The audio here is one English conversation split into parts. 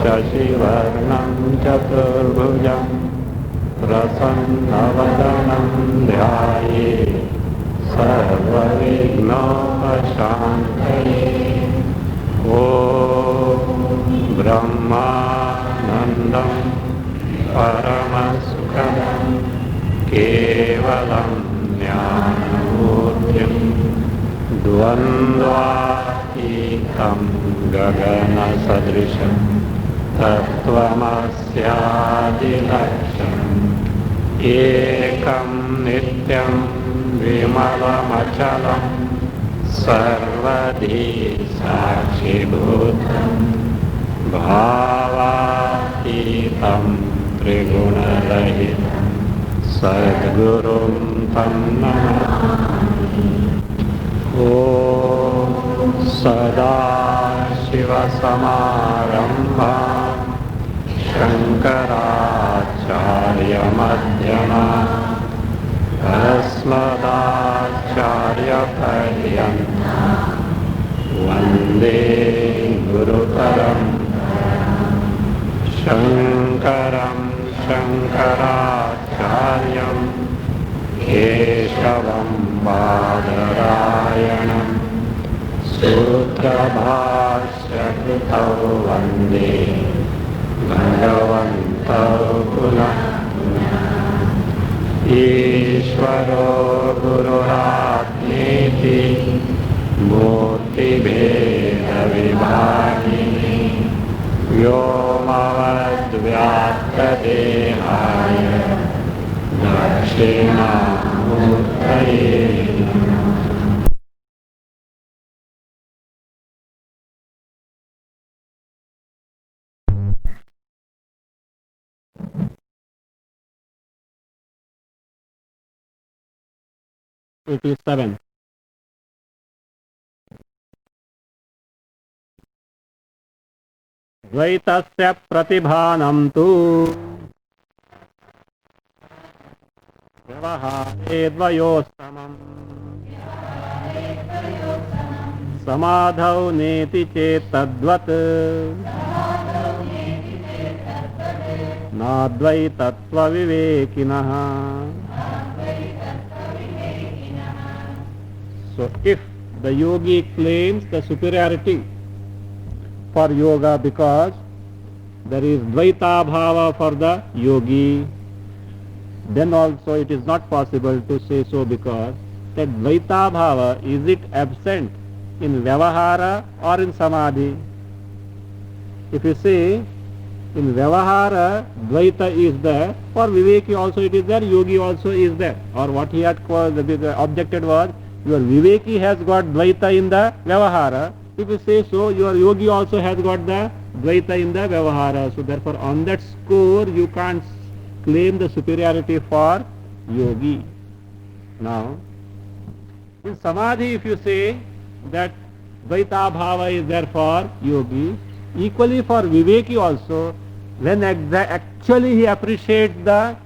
शशिवर्णं चतुर्भुजं प्रसन्नवदनं ध्यायेत् सर्वविघ्नोपशान्तये। ॐ ब्रह्मानन्दं परमसुखदं केवलं ज्ञानमूर्तिं द्वन्द्वातीतं गगनसदृशं तत्त्वमस्यादिलक्ष्यम् एकं नित्यं विमलमचलं सर्वधी साक्षिभूतं भावातीतं त्रिगुणरहितं सद्गुरुं तं नमामि। ॐ सदाशिवसमारम्भां शङ्कराचार्यमध्यमाम् अस्मदाचार्यपर्यन्तां वन्दे गुरुपरम्परां। शङ्करं शङ्कराचार्यं केशवं बादरायणं सूत्रभाष्यकृतौ वन्दे भगवन्तौ पुनः पुनः। ईश्वरो गुरुरात्मेति मूर्तिभेदविभागिने व्योमवद्व्याप्तदेहाय दक्षिणामूर्तये नमः। It is 7. द्वैतस्य प्रतिभानं तु व्यवहारे द्वयोस्तमम् समाधौ नेति चेत् तद्वत् नाद्वैतत्वविवेकिनः। So if the yogi claims the superiority for yoga because there is dvaita bhava for the yogi, then also it is not possible to say so because that dvaita bhava, is it absent in vyavahara or in samadhi? If you say in vyavahara dvaita is there, for viveki also it is there, yogi also is there. Or what he had called, the objected was, your viveki has got dvaita in the vyavahara. If you say so, your yogi also has got the dvaita in the vyavahara. So therefore on that score you can't claim the superiority for yogi. Now in samadhi if you say that dvaita bhava is there for yogi, equally for viveki also, when actually he appreciates the,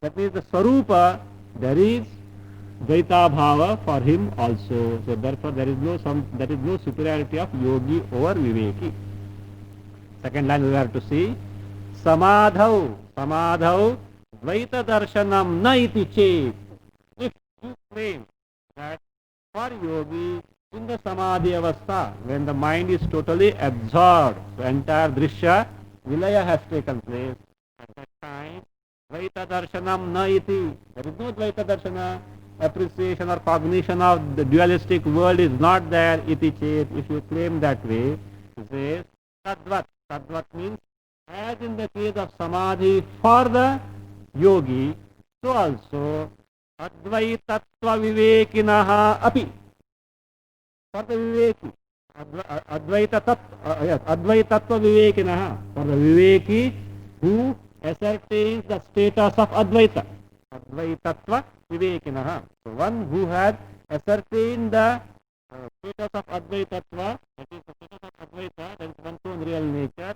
that means the swarupa, there is dvaita bhava for him also. So therefore there is no superiority of yogi over viveki. Second line we have to see samadhau dvaita darshanam na iti chet. If you claim that for yogi in the samadhi avastha, when the mind is totally absorbed, the entire drishya vilaya has taken place, at that time dvaita darshanam na iti, there is no dvaita darshana, appreciation or cognition of the dualistic world is not there, iti chet. If you claim that way, it says tadvat. Tadvat means as in the case of samadhi for the yogi, so also advaitatva vivekinaha api, for the viveki, advaitatva vivekinaha, for the viveki who ascertains the status of advaita, advaitatva vivekinaha. So one who has ascertained the status of advaitatva, that is the status of advaita, that is one's own real nature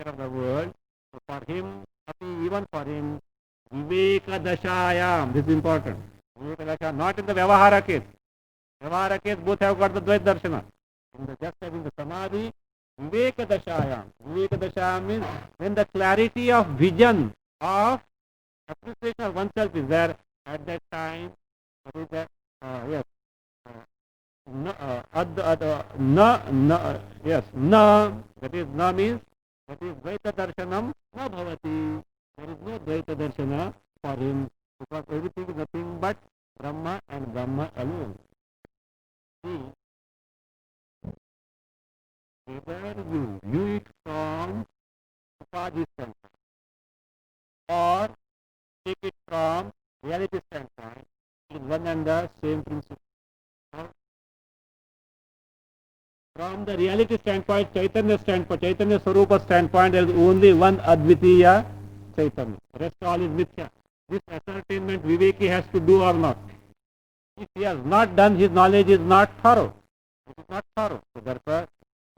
of the world. So for him, even for him, viveka dashayam, this is important. Viveka dasha, not in the vyavahara case. Vyavahara case, both have got the dvaita darshana. In the just as in the samadhi, Viveka Dashayam. Viveka Dashayam means when the clarity of vision of appreciation of oneself is there at that time. What is that? Yes. Na, na, na, yes, na, that is na means, that is Dvaita Darshanam na bhavati. There is no Dvaita Darshana for him because everything is nothing but Brahma and Brahma alone. See, whether you view it from Upadhi standpoint or take it from reality standpoint, it is one and the same principle. From the reality standpoint, Chaitanya standpoint, Chaitanya Swarupa standpoint, there is only one Advitiya Chaitanya. Rest all is Mithya. This ascertainment Viveki has to do or not. If he has not done, his knowledge is not thorough. It is not thorough. So therefore,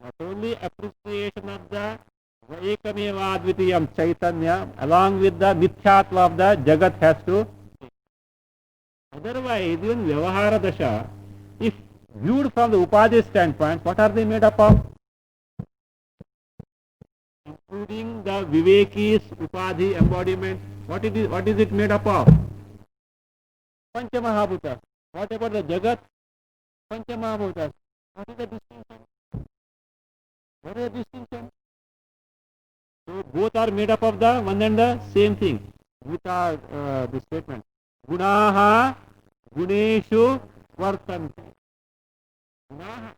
not only appreciation of the Ekameva Advitiyam Chaitanya along with the Mithyatva of the Jagat has to. Otherwise, even Vyavahara Dasha, if viewed from the Upadhi standpoint, what are they made up of? Including the Viveki's Upadhi embodiment, what is it made up of? Panchamahabhuta. What about the Jagat? Panchamahabhuta. What is the distinction? What is the distinction? So both are made up of the one and the same thing. With the statement. Gunaha guneshu vartanti. Gunaha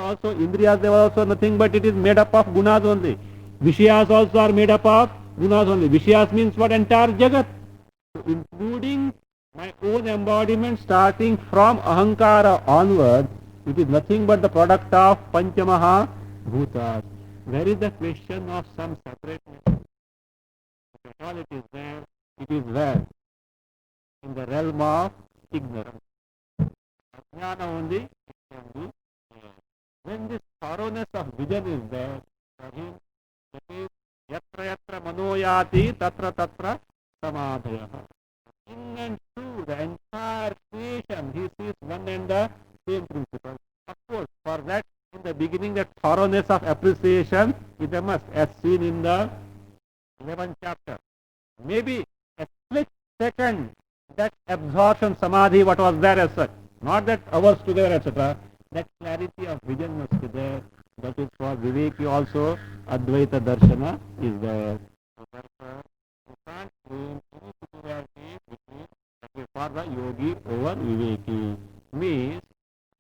also, Indriyas they are also nothing but it is made up of gunas only. Vishayas also are made up of gunas only. Vishayas means what? Entire Jagat. So including my own embodiment starting from Ahankara onward, it is nothing but the product of Panchamaha Bhutas. Where is the question of some separateness? If all it is there, it is where? In the realm of ignorance. Ajnana only, it can be there. When this thoroughness of vision is there, for him, that is, yatra yatra manoyati tatra tatra samadhaya. In and through the entire creation, he sees one and the same principle. Of course, for that, in the beginning, that thoroughness of appreciation is a must, as seen in the 11th chapter. Maybe a split second, that absorption samadhi, what was there as such, not that hours together, etc. That clarity of vision must be there. That is for Viveki also, Advaita Darshana is there. So therefore, you can't claim any superiority between for the yogi over Viveki. Means,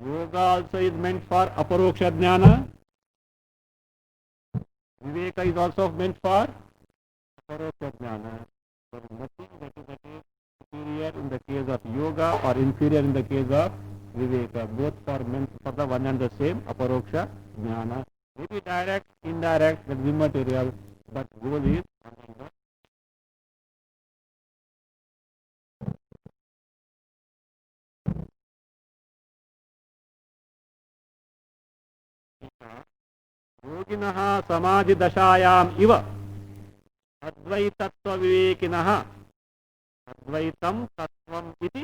yoga also is meant for aparoksha jnana. Viveka is also meant for aparoksha jnana. There is nothing that is superior in the case of yoga or inferior in the case of Viveka. Both are meant for the one and the same aparoksha jnana. Maybe direct, indirect, that is immaterial, but goal is one and the योगिनः समाधि दशायाम इव अद्वैतत्व विवेकिनः अद्वैतं तत्वम् इति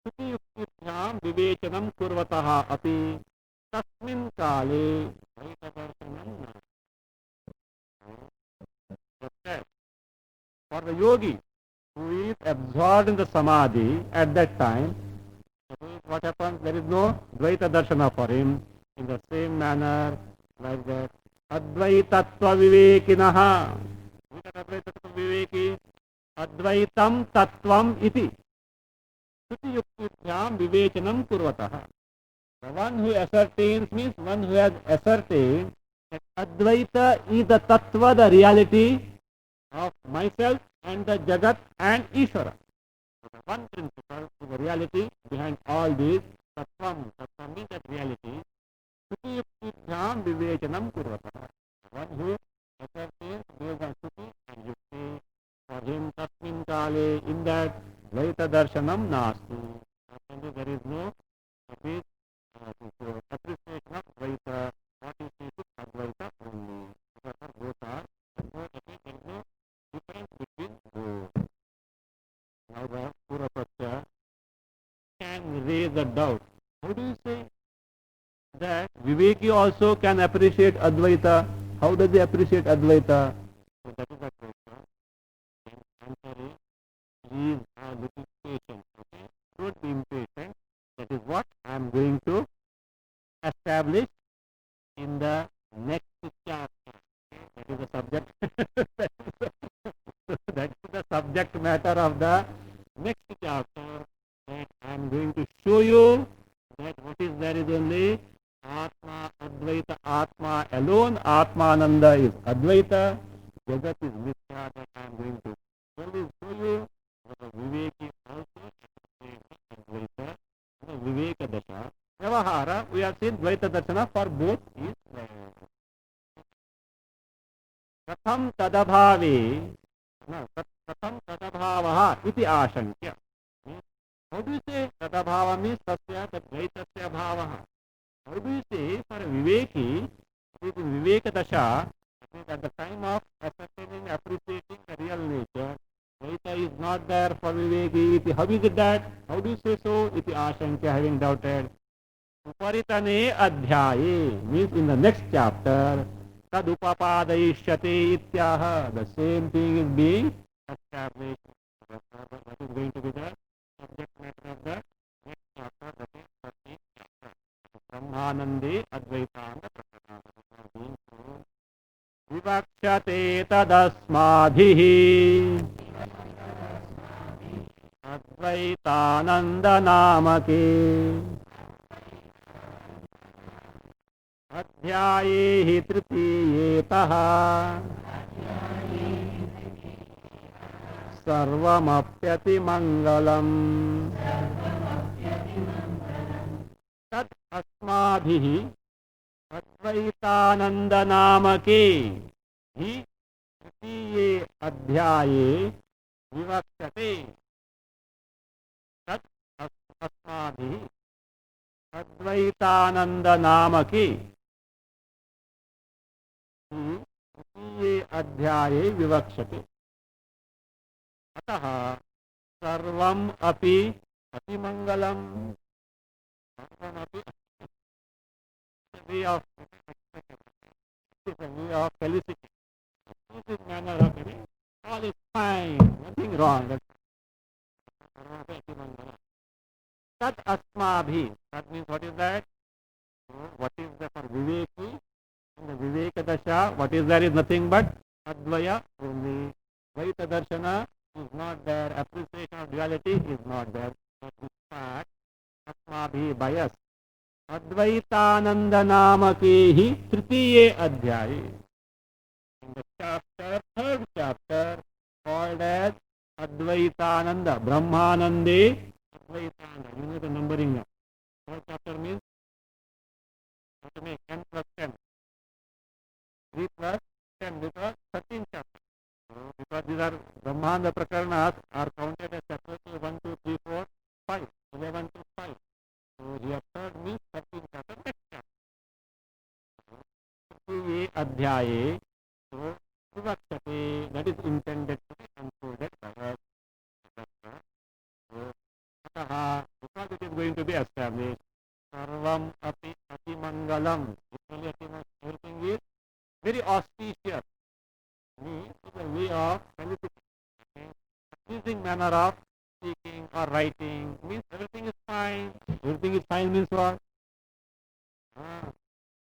श्रुतियुक्तिभ्यां विवेचनं कुर्वतः अपि तस्मिन् काले द्वैतदर्शनं न. For the yogi who is absorbed in the samadhi at that time, what happens? There is no Dvaita Darshana for him. In the same manner, like that, Advaitatva Vivekinaha. Look at Advaitatva Viveki. Advaitam Tattvam iti. Suti Yuktibhyam Vivechanam Kurvataha. The one who ascertains means one who has ascertained that Advaita is the Tattva, the reality of myself and the Jagat and Ishvara. So the one principle is the reality behind all these. Tattvam. Tattvam means that reality. Suti Vivechanam Kurvataha. One who ascertains based on Suti and Yukti. For him, Tasmin Kale, in that Dvaita Darshanam Nastu. There is no appreciation of Dvaita. What is this Advaita only? Therefore, both are. There is no difference between both. Now the Purapatya can raise a doubt. How do you say that Vivek Viveki also can appreciate Advaita. How does he appreciate Advaita? So that is the question. Answer is, he is a little patient. Okay? Don't be impatient. That is what I am going to establish in the next chapter. That is the subject. That is the subject matter of the next chapter. That I am going to show you that what is there is only Atma, Advaita, Atma alone. Atmananda is Advaita. Jagat is Mithya. That I am going to only show you. The Viveki also Advaita, the Viveka Dasha. Vyavahara, we have seen Dvaita Darshana for both is Katham Tadabhave, Katham Tadabhavaha iti Ashankya. How do you say Tadabhava means Tasya Tadvaitasya Bhavaha? How do you say for Viveki, it is in Viveka Dasha, at the time of ascertaining, appreciating the real nature, Dvaita is not there for Viveki. How is it that? How do you say so? Iti Ashankya, having doubted. Uparitane Adhyaye means in the next chapter, Tadupapadayishyate ityaha. The same thing is being established. That is going to be the subject matter of the next chapter, that is 13th chapter. Brahmanande Advaitanda Prakarana. Vivakshate tadasmadhihi Advaitananda namake अध्याये हि तृतीयेतः सर्वमप्यतिमङ्गलम् तत् अस्माभिः अद्वैतानन्दनामके हि तृतीये अध्याये विवक्ष्यते तत् अस्माभिः अद्वैतानन्दनामके तृतीये अध्याये विवक्ष्यते अतः सर्वम् अपि अतिमङ्गलम् सर्वमपि way of felicity. This is manner of living. All is fine, nothing wrong. Tat asmabhi. That means what is that? What is the for Viveki? In the Viveka Dasha, what is there is nothing but Advaya only. Dvaita Darshana is not there. Appreciation of duality is not there. But in fact, Asmabhi bias. Advaitananda namake hi tritiye adhyaye. In the chapter, third chapter, called as Advaitananda, Brahmanande, Advaitananda. You know the numbering now. Third chapter means, what to make 10 plus 10. 3 plus 10 because 13 chapters. Because these are Brahmanda Prakaranas are counted as separately 1, 2, 3, 4, 5, 11 to 5. So here third means 13 chapter, next chapter. Ye adhyaye, so vivakshate, that is intended to be concluded by us. So, ataha, because it is going to be established, sarvam api atimangalam. Everything is very auspicious. Means it's a way of felicity. Pleasing manner of speaking or writing means everything is fine. Everything is fine means what?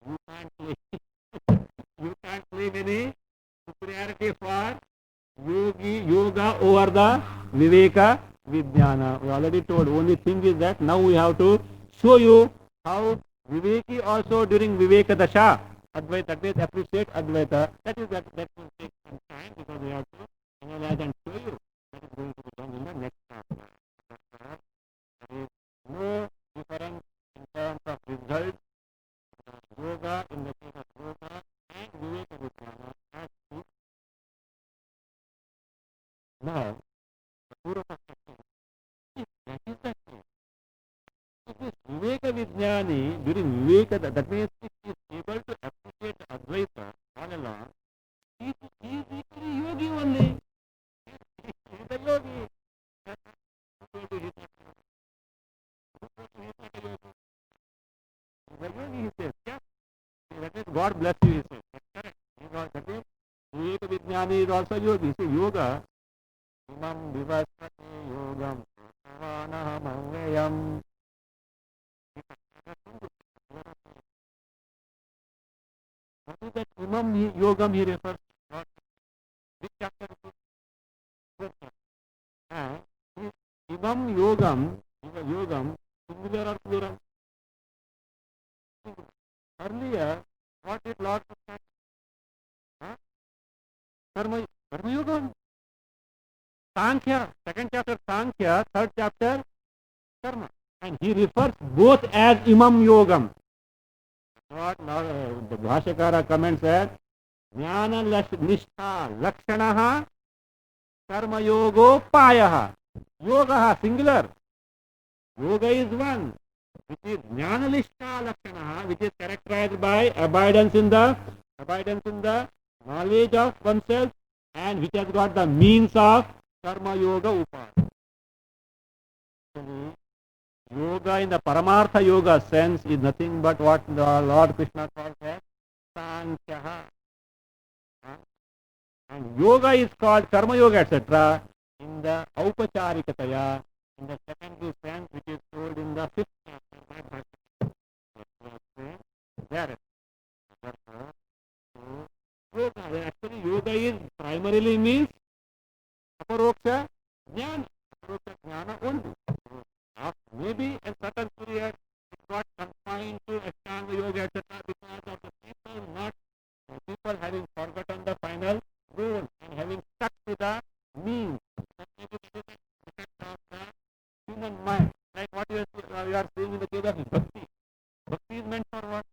You can't claim you can't claim any superiority for yoga over the Viveka Vijnana. We already told. Only thing is that now we have to show you how Viveki also during Viveka Dasha Advaita, that means appreciate Advaita. That will take some time because we have to analyze and show you. That is going to be done in the next chapter. There is no difference in terms of result. Yoga in the case of yoga and Viveka Vijnana as to now the Purva perspective. That is the case. If this Viveka Vijnani during Viveka, that means if he is able to appreciate Advaita all along, he is equally yogi only. He is a yogi. He is a yogi, he says. Yeah? God bless you, he says. That's correct. He is that is, Vivek Vijnani is also yogi. So yoga, imam vivasvati yogam, savanaham avyayam. What is that imam yogam he refers to? Which chapter is it? Imam yogam, singular or plural? Earlier, what did Lord say? Huh? Karma yogam. Sankhya, second chapter Sankhya, third chapter Karma. And he refers both as Imam Yogam. What the Bhashakara comments as Jnana Nishtha Lakshanaha Karma Yogo Payaha. Yoga singular. Yoga is one, which is Jnana Nishtha Lakshanaha, which is characterized by abidance in the knowledge of oneself, and which has got the means of Karma Yoga Upada. Yoga in the Paramartha Yoga sense is nothing but what the Lord Krishna calls as Sankhya. And yoga is called Karma Yoga, etc. in the Aupacharikataya, in the secondary sense, which is told in the fifth chapter. There. Yoga, actually yoga is primarily means aparoksha jnana. Aparoksha jnana only. Maybe a certain period it got confined to Ashtanga Yoga, etc. because of the people having forgotten the final goal and having stuck to the means. Maybe the of the human mind. Like what you are saying in the case of bhakti. Bhakti is meant for what?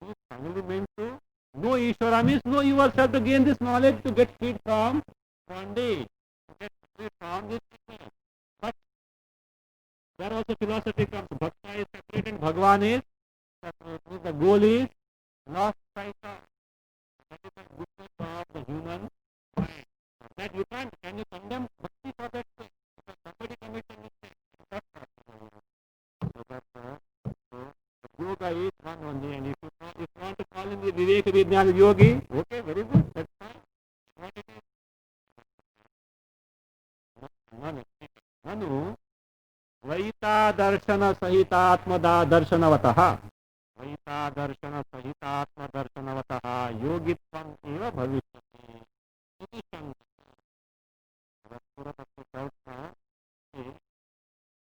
It is finally meant to know Ishvara, means know yourself, to gain this knowledge, to get freed from bondage, to get freed from this. But there also philosophy comes. Bhakta is separate and Bhagavan is separate. The goal is lost sight of. That is the goodness of the human mind. That you can't, can you condemn bhakti for that sake? Because somebody commits a mistake. That's so yoga is one only, and if you want to call him the Vivek Vijnana Yogi, okay, very good, that's fine. What it is? Nanu Vaita Darshana Sahitatmada Darshanavataha. Vaita Darshana Sahitatma Darshanavataha Yogitvam Eva Bhavishyati. Iti Shanka.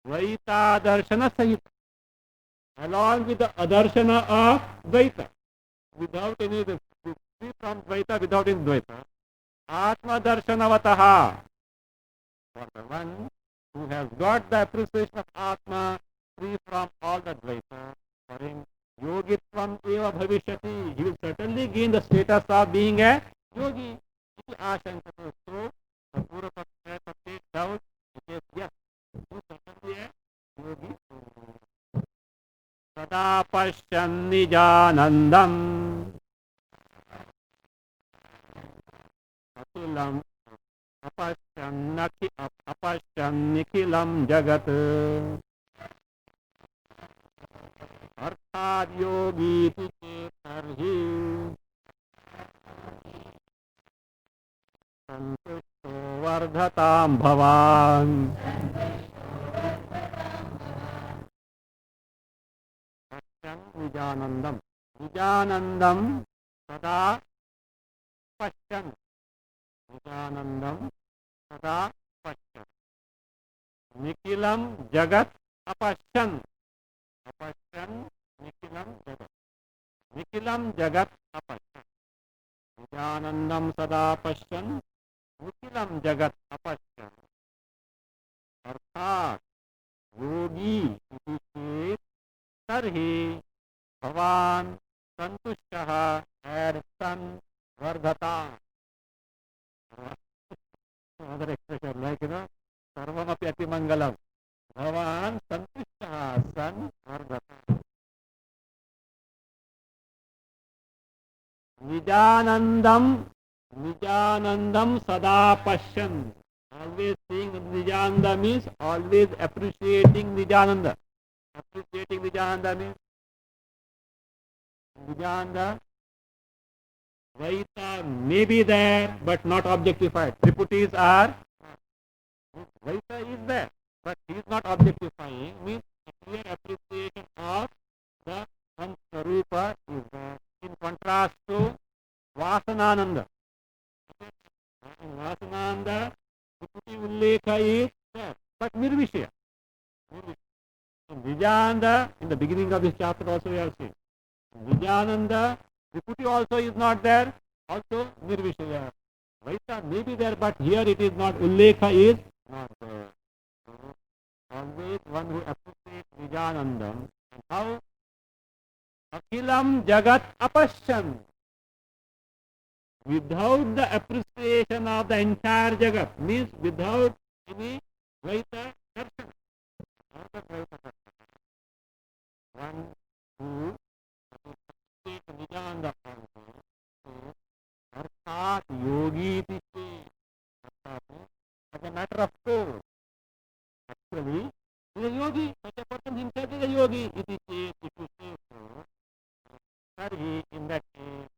Vaita Darshana Sahita. Along with the adarshana of Dvaita. Without any, free from Dvaita, without any Dvaita. Atma Darshanavataha. For the one who has got the appreciation of Atma, free from all the Dvaita, for him, Yogitvam eva bhavishyati. He will certainly gain the status of being a yogi. So, the Pura Paksha takes doubt, he says, yes, he is certainly a yogi. Sada Pashyan Nijanandam Akilam Apashyan Nikilam Jagat Arthad Yogi Tichetarhi Santushto Vardhatam Bhavan Nijanandam. Nijanandam sada pashyan. Nijanandam sada pashyan. Nikilam jagat apashyan. Apashyan nikilam jagat. Nikilam jagat apashyan. Nijanandam sada pashyan. Nikilam jagat apashyan. Arthat yogi iti tarhi Bhavan Santushtaha Ersan Vardhata. Another expression like, Sarvam api ati mangalam. Bhavan Santushtaha San Vardhata. Nijanandam Sada Pashyan. Always seeing Nijananda means always appreciating Nijananda. Appreciating Nijananda means Vijnana, Dvaita may be there, but not objectified. Triputis are, Dvaita is there, but he is not objectifying, means clear appreciation of the one Swarupa is there. In contrast to Vasanananda. In Vasanananda, Triputi Ullekha is there, but Nirvishaya. In Vijayananda, in the beginning of this chapter also we have seen. Vijayananda, Triputi also is not there, also Nirvishaya. Vaita may be there, but here it is not. Ullekha is not there. Always one who appreciates Vijayanandam. And how? Akhilam Jagat Apashyan. Without the appreciation of the entire Jagat, means without any Vaita darshan. One who appreciates Vijayananda अर्थात योगी as a matter of course. Actually, he is a yogi. Such a person himself is a yogi. If you say so, Sarhi, in that case,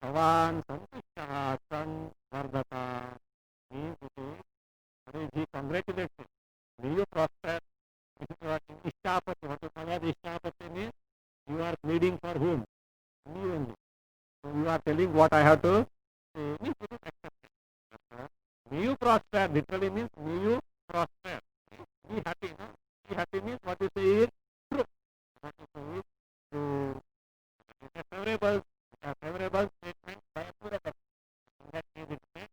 Bhavan Santushtaha San Vardhata means he congratulates him. May you prosper. Ishtapati, what is called Ishtapati means you are pleading for whom? Me only. So you are telling what I have to say. Means it is accepted. May you prosper literally means may you prosper. Be happy. No? Be happy means what you say is true. What you say is true. It's a favorable statement by a pura person. In that case it says,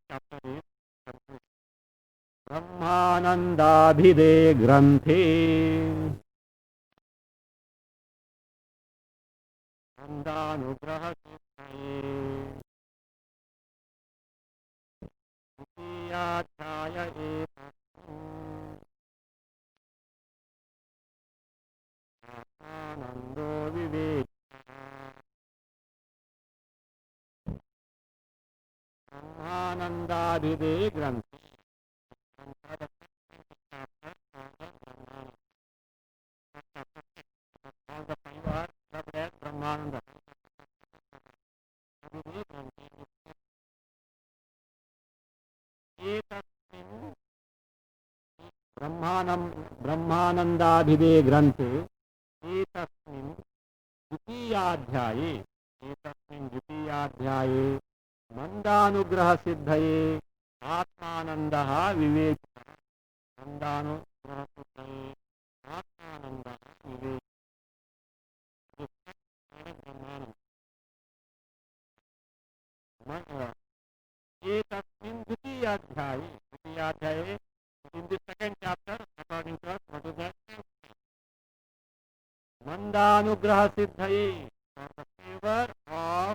chapter is Brahmanandabhide Granthe Nandanugraha Siddhaye Dvitiyadhyaya Etasmin Atmanando Vivekya Brahmanandabhide Granthe. All the five are dubbed as Brahmananda. ब्रह्मानंदाभिदे ग्रंथे एतस्मिन् द्वितीयाध्याये मंदानुग्रह सिद्धये आत्मानंदः विवेकः मंदानुग्रह सिद्धये आत्मानंदः विवेकः एतस्मिन् द्वितीयाध्याये in the second chapter according to us what is that? Mandanugraha Siddhaye, for the favor of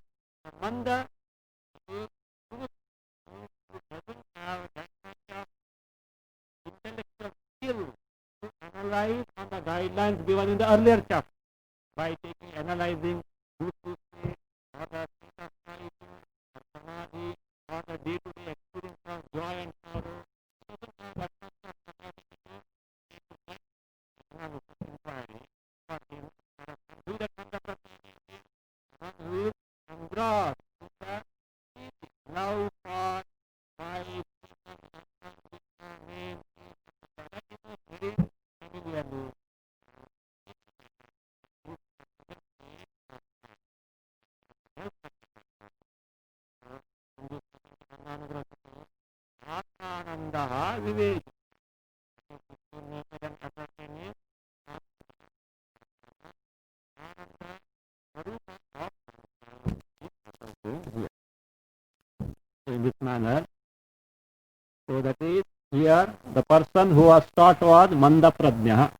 Manda, who doesn't have that much of intellectual skill to analyze on the guidelines given in the earlier chapter by analyzing who to say or the state of solitude or samadhi or the day-to-day experience of joy and sorrow. Atmanandaha vivek. In this manner, so that is here the person who was taught was Manda Prajna,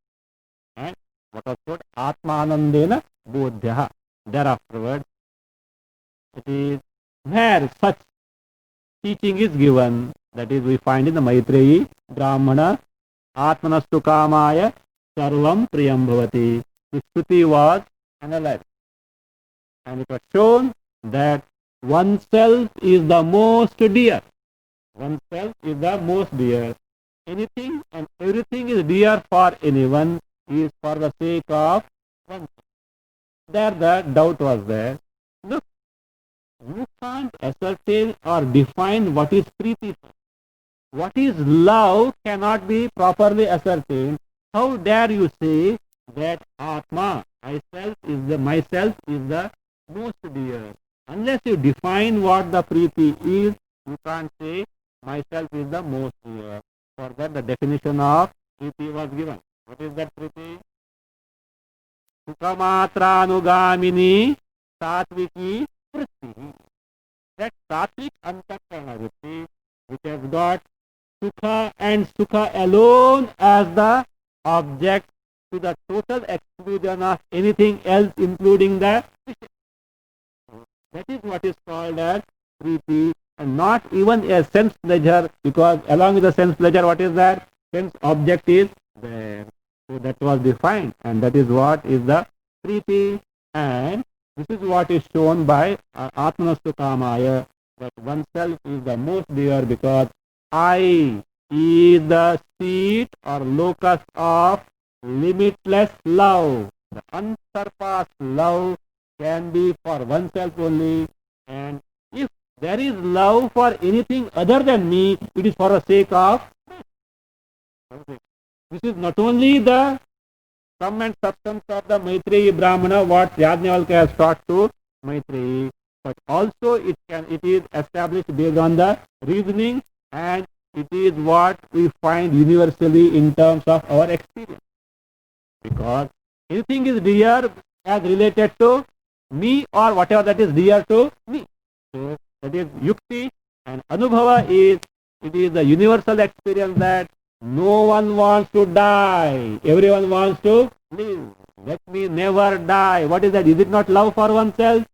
and what was called Atmanandena Bodhya. Thereafterwards, it is where such teaching is given, that is we find in the Maitreyi Brahmana Atmanastu Kamaya Sarvam Priyam Bhavati. The Shruti was analyzed and it was shown that oneself is the most dear. oneself is the most dear. Anything and everything is dear for anyone is for the sake of oneself. There the doubt was there. Look, you can't ascertain or define what is Preeti. What is love cannot be properly ascertained. How dare you say that Atma, myself is the most dear? Unless you define what the Preeti is, you can't say myself is the most dear. For that the definition of Preeti was given. What is that Preeti? Sukamatranugamini Satviki Vritti. That Satvik Antakarana Vritti, which has got Sukha and Sukha alone as the object to the total exclusion of anything else, including the that is what is called as Preeti, and not even a sense pleasure, because along with the sense pleasure, what is that? Sense object is there. So that was defined, and that is what is the Preeti, and this is what is shown by Atmanastu Kamaya, that oneself is the most dear because I is the seat or locus of limitless love. The unsurpassed love can be for oneself only, and if there is love for anything other than me, it is for the sake of me. This is not only the sum and substance of the Maitreyi Brahmana, what Yajnavalkya has taught to Maitreyi, but also it is established based on the reasoning, and it is what we find universally in terms of our experience. Because anything is dear as related to me or whatever that is dear to me. So that is Yukti, and Anubhava is the universal experience that no one wants to die. Everyone wants to live. Let me never die. What is that? Is it not love for oneself?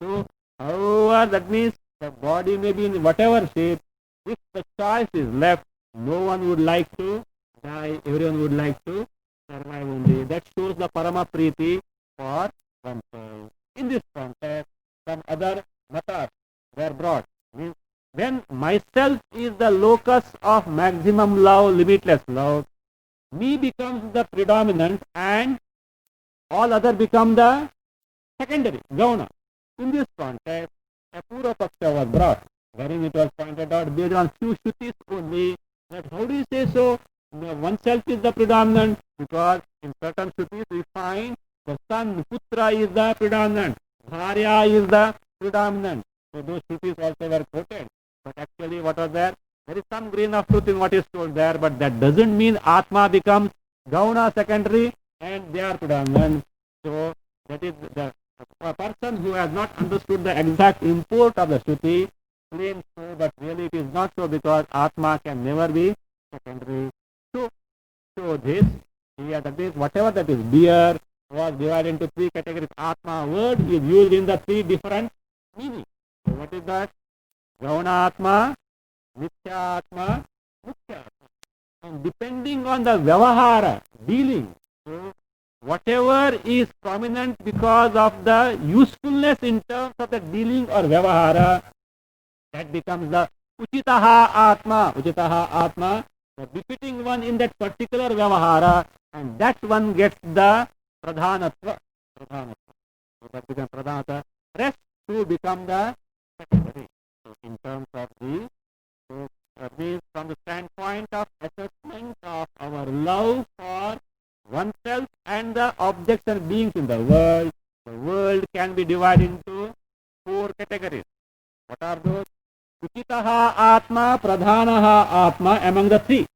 So, however, that means the body may be in whatever shape. If the choice is left, no one would like to die. Everyone would like to survive only. That shows the Parama Preeti for oneself. In this context, some other matters were brought. When myself is the locus of maximum love, limitless love, me becomes the predominant and all other become the secondary, Gauna. In this context, a Purva Paksha was brought, wherein it was pointed out based on few Shrutis only, that how do you say so? Oneself is the predominant, because in certain Shrutis we find the son, Putra is the predominant, Bharya is the predominant. So those Shrutis also were quoted. But actually what was there? There is some grain of truth in what is told there, but that doesn't mean Atma becomes Gauna secondary and they are predominant. So that is the person who has not understood the exact import of the Shruti claims so, but really it is not so, because Atma can never be secondary. So this, that is whatever that is dear was divided into three categories. Atma word is used in the three different meanings. So what is that? Gauna Atma, Nitya Atma, Mukhya Atma. And depending on the Vyavahara, dealing, so whatever is prominent because of the usefulness in terms of the dealing or Vyavahara, that becomes the Uchitaha Atma. Uchitaha Atma, the befitting one in that particular Vyavahara, and that one gets the Pradhanatva. So that becomes Pradhanatva. Rest to become the secondary. So in terms of the, so means from the standpoint of assessment of our love for oneself and the objects and beings in the world can be divided into four categories. What are those? Sukitaha Atma, Pradhanaha Atma among the three.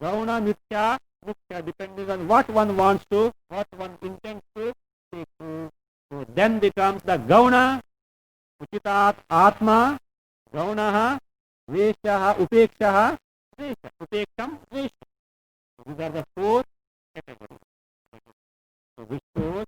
Gauna, Nitya, Mukhya, depending on what one wants to, what one intends to take to. So then becomes the Gauna, Uchitat Atma, Gaunaha, Veshaha, Upekshaha, Vesha, Upeksham, Vesha. So these are the four categories. So which shows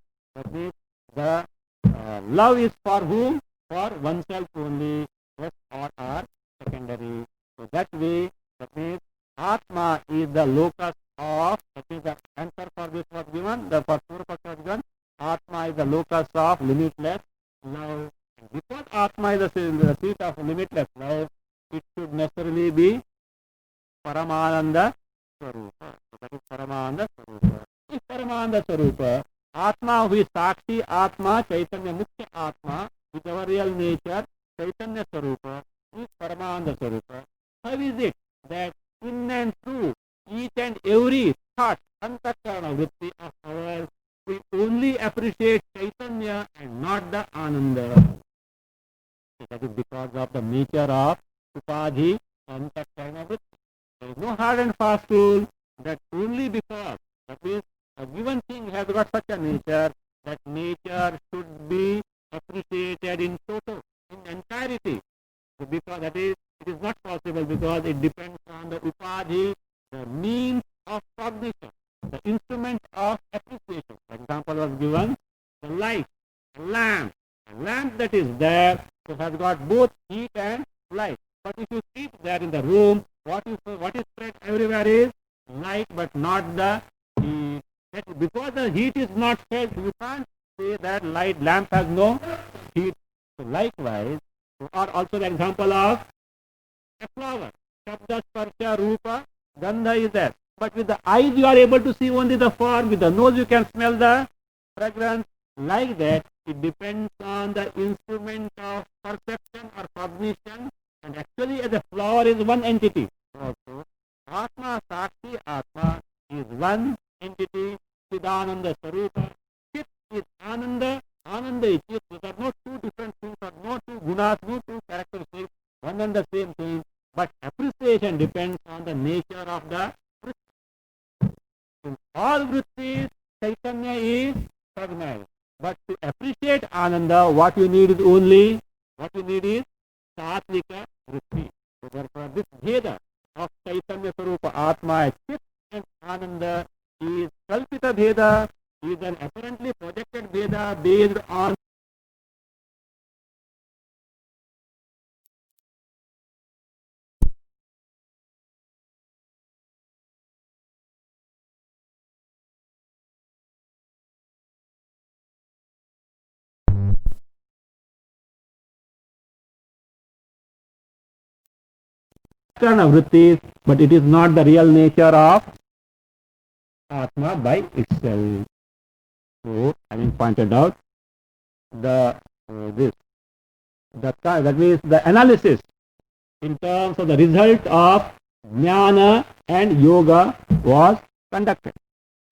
that the love is for whom? For oneself only. Rest all are secondary. So that way, that means Atma is the locus of, that means the answer for this was given, the for Purva was given, Atma is the locus of limitless love. Because Atma is the seat of limitless love, it should necessarily be Paramananda Swarupa. So that is Paramananda Swarupa. If Paramananda Swarupa, Atma who is Sakshi Atma, Chaitanya Mukhya Atma, with our real nature, Chaitanya Swarupa, is Paramananda Swarupa. How is it that in and through each and every thought, Antakarana Vritti of ours, we only appreciate Chaitanya and not the Ananda? So that is because of the nature of Upadhi Antakarana Vritti. There is no hard and fast rule that only because, that means a given thing has got such a nature, that nature should be appreciated in total, in entirety. So because that is, it is not possible because it depends on the upadhi, the means of cognition, the instrument of appreciation. For example was given, the light, the lamp. A lamp that is there, so has got both heat and light. But if you keep there in the room, what is spread everywhere is light, but not the heat. Because the heat is not felt, you can't say that lamp has no heat. So likewise, or also the example of a flower. Shabda, Sparsha, Rupa, Gandha is there. But with the eyes you are able to see only the form, with the nose you can smell the fragrance. Like that, it depends on the instrument of perception or cognition. And actually the flower is one entity. Also, Atma, Sakshi, Atma is one entity, Chidananda Sarupa. Chit is Ananda, Ananda is Chit. So there are no two different things, or no two gunas, no two characteristics, one and the same thing. But appreciation depends on the nature of the vritti. In all vrittis, Chaitanya is recognized. But to appreciate Ananda, what you need is Satvika vritti. So therefore, this Bheda of Chaitanya Sarupa Atma, Chit and Ananda is Kalpita Bheda, is an apparently projected Bheda based on vrittis, but it is not the real nature of Atma by itself. So, having pointed out that means the analysis in terms of the result of Jnana and Yoga was conducted.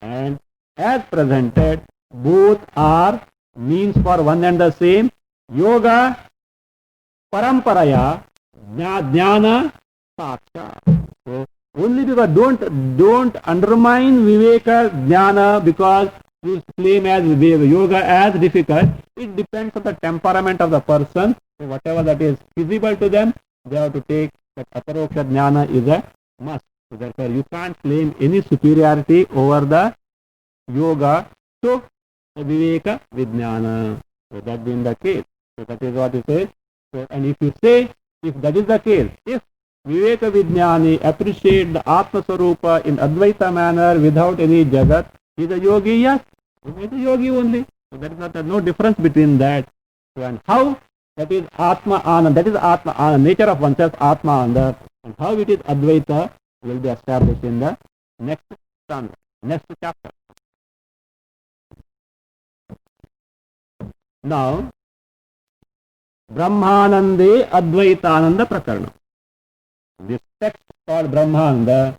And as presented, both are means for one and the same. Yoga Paramparaya, Jnana Saksha. So only because don't undermine Viveka Jnana because you claim as yoga as difficult. It depends on the temperament of the person. So whatever that is feasible to them, they have to take that Aparoksha Jnana is a must. So therefore you can't claim any superiority over the yoga. So the Viveka Vijnana. So that being the case. So that is what it says. So, and if you say, if that is the case, if Viveka Vijnani appreciate the Atma Sarupa in Advaita manner without any Jagat, he is a yogi, yes. He is a yogi only. So there is no difference between that. So and how that is Atma Anand, that is Atma Anand, nature of oneself Atma Anand, and how it is Advaita will be established in the next stanza, next chapter. Now, Brahmanande Advaitananda Prakarana. This text called Brahmananda,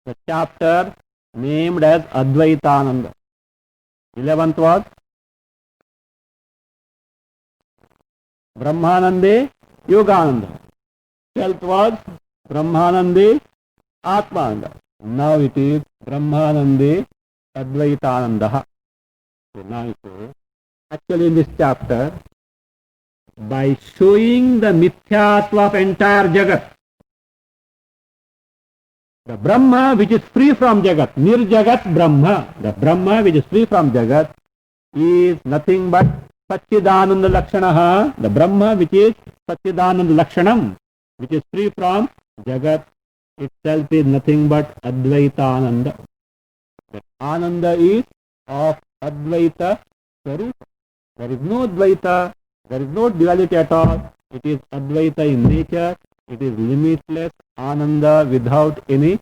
the chapter named as Advaitananda. 11th was Brahmanande Yogananda. 12th was Brahmanande Atmananda. Now it is Brahmanande Advaitananda. So now it is actually in this chapter, by showing the mithyatva of entire Jagat, the Brahma which is free from Jagat, Nirjagat Brahma, the Brahma which is free from Jagat is nothing but Satchidananda Lakshanaha, the Brahma which is Satchidananda Lakshanam, which is free from Jagat itself is nothing but Advaitananda. The Ananda is of Advaita Swarupa. There is no Dvaita, there is no duality at all. It is Advaita in nature, It is limitless Ananda without any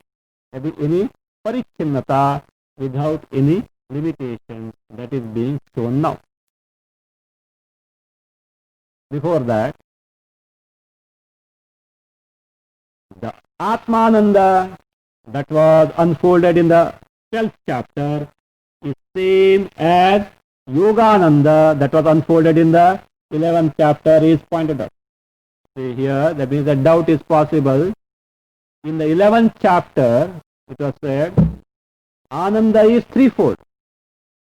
Paricchinnata, without any limitations. That is being shown now. Before that, the Atmananda that was unfolded in the 12th chapter is same as Yogananda that was unfolded in the 11th chapter is pointed out. See here, that means that doubt is possible. In the 11th chapter, it was said, Ananda is threefold.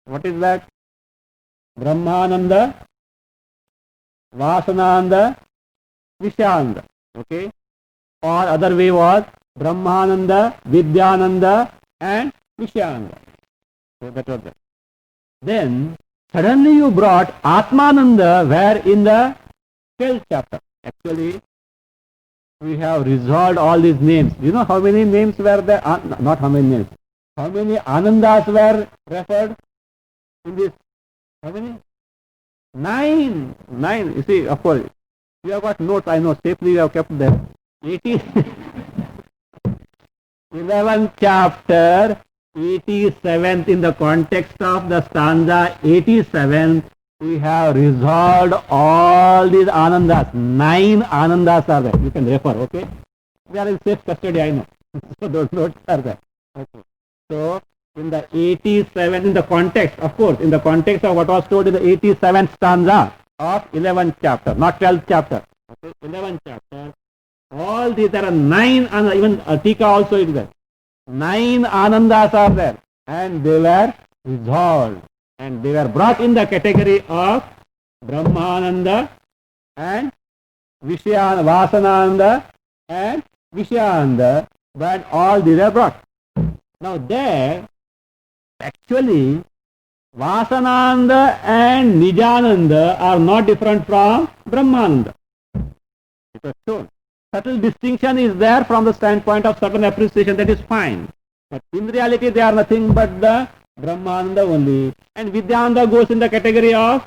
What is that? Brahmananda, Vasananda, Vishananda. Okay? Or other way was Brahmananda, Vidyananda and Vishananda. So that was that. Then suddenly you brought Atmananda where in the 12th chapter. Actually, we have resolved all these names. You know how many names were there? Not how many names. How many Anandas were referred in this? How many? 9. 9. You see, of course, you have got notes, I know, safely you have kept them. 11th chapter, 87th, in the context of the stanza 87th, we have resolved all these Anandas. 9 Anandas are there. You can refer, okay? They are in safe custody, I know. So those notes are there. Okay. So, in the 87th, in the context, of course, in the context of what was told in the 87th stanza of 11th chapter, not 12th chapter. Okay? 11th chapter. All these, there are 9, even Tika also is there. 9 Anandas are there. And they were resolved. And they were brought in the category of Brahmananda and Vasananda and Vishananda. But all these are brought. Now there, actually, Vasananda and Nijananda are not different from Brahmananda. It was shown. Subtle distinction is there from the standpoint of certain appreciation, that is fine. But in reality, they are nothing but the Brahmananda only. And Vidyananda goes in the category of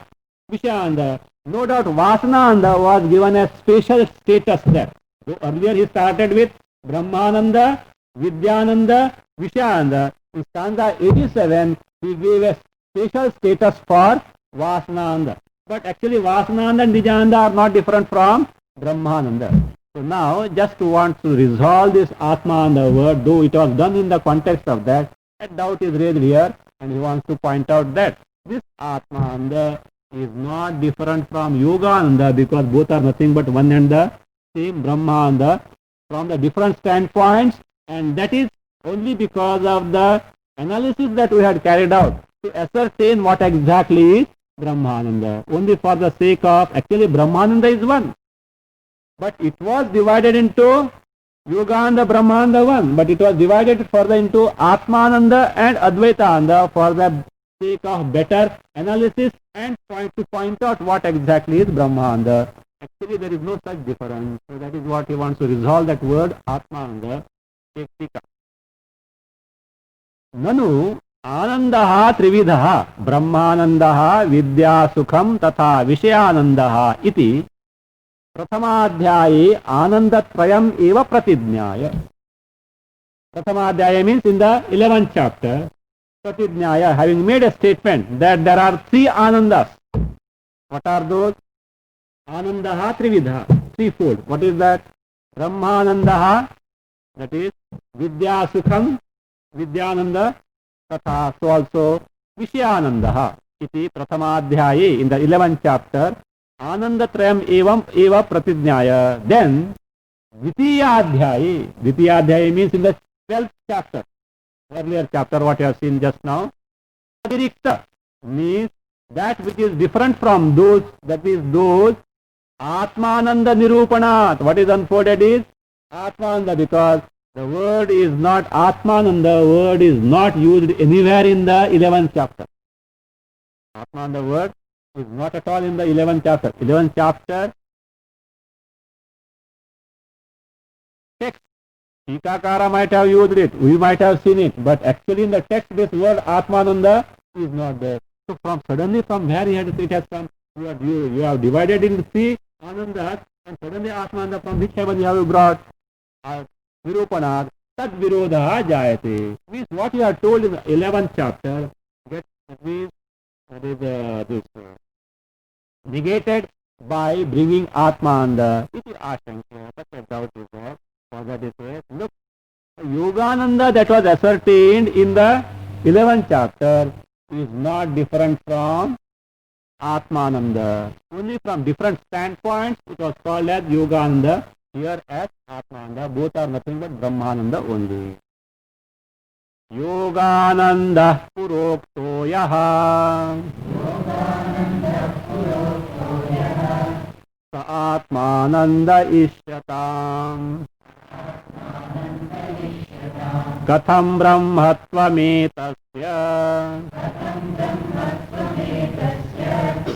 Vishananda. No doubt Vasananda was given a special status there. So earlier he started with Brahmananda, Vidyananda, Vishananda. In stanza 87, he gave a special status for Vasananda. But actually Vasananda and Nijananda are not different from Brahmananda. So now just want to resolve this Atmananda word, though it was done in the context of that, a doubt is raised here, and he wants to point out that this Atmananda is not different from Yogananda because both are nothing but one and the same Brahmananda from the different standpoints, and that is only because of the analysis that we had carried out to ascertain what exactly is Brahmananda. Only for the sake of, actually Brahmananda is one. But it was divided into Yogananda, Brahmananda one, but it was divided further into Atmananda and Advaitananda for the sake of better analysis and to point out what exactly is Brahmananda. Actually there is no such difference. So that is what he wants to resolve, that word Atmananda. Nanu Anandaha Trividha Brahmanandaha Vidya Sukham Tatha Vishayanandaha iti Prathamadhyaye Anandatrayam eva pratidnyaya. Prathamadhyaya means in the 11th chapter, Pratidnyaya, having made a statement that there are 3 Anandas. What are those? Anandaha Trividha, threefold. What is that? Brahmanandaha, that is Vidya Sukham, Vidyananda, Tatha, so also Vishayanandaha. Iti Prathamadhyaye, in the 11th chapter, Anandatrayam evam eva pratidnyaya. Then Dvitiyadhyaye means in the 12th chapter, earlier chapter what you have seen just now. Adirikta means that which is different from those, that is those Atmananda Nirupanat. What is unfolded is Atmananda, because the word is not Atmananda, word is not used anywhere in the 11th chapter. Atmananda word is not at all in the 11th chapter. 11th chapter text, Tikakara might have used it, we might have seen it, but actually in the text this word Atmananda is not there. So from suddenly from where it has come, you have divided into 3 Anandas And suddenly Atmananda, from which heaven you have brought? Virupanad, tad virodha jayate. Means what you are told in the 11th chapter, that means that is this negated by bringing Atmananda. Iti ashankya, such a doubt is there. For that it says, look, Yogananda that was ascertained in the 11th chapter is not different from Atmananda. Only from different standpoints it was called as Yogananda, here as Atmananda. Both are nothing but Brahmananda only. Yogananda purokto yaha sa Atmananda ishyatam katham brahmatvametasya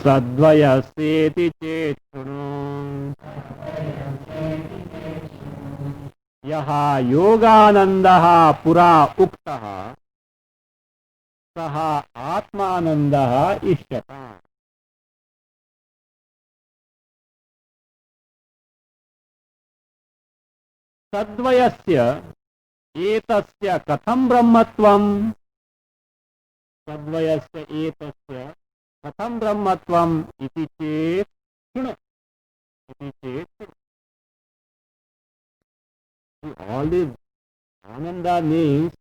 sadvayaseti chetunu yaha yoganandaha pura uktaha saha atmanandaha ishyata. Sadvayasya etasya katham brahmatvam. Sadvayasya etasya katham brahmatvam iti chet shuna. Iti chet shuna. All these Ananda names